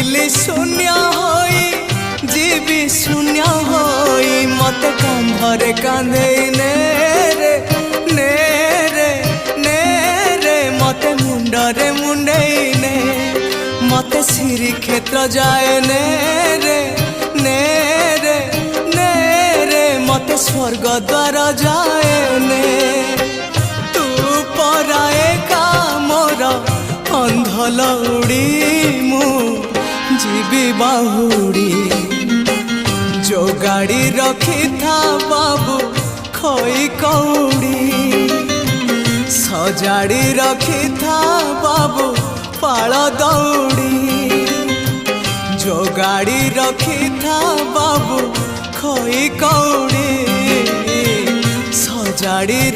बुलिली शून्य होई जीवी शून्य होई मत कांधरे कांधे ने रे ने रे ने रे मत मुंडरे मुंडे ने मत सिरी क्षेत्र जाए ने रे ने रे ने रे मत स्वर्ग द्वार जाए ने तू पराए का मोर अंधलौड़ी मु जीवी बाहुड़ी जो गाड़ी रखी था बाबू खोई कौड़ी सजाड़ी रखी था बाबू पाल दौड़ी जो गाड़ी रखी था बाबू खोई कौड़ी सजाड़ी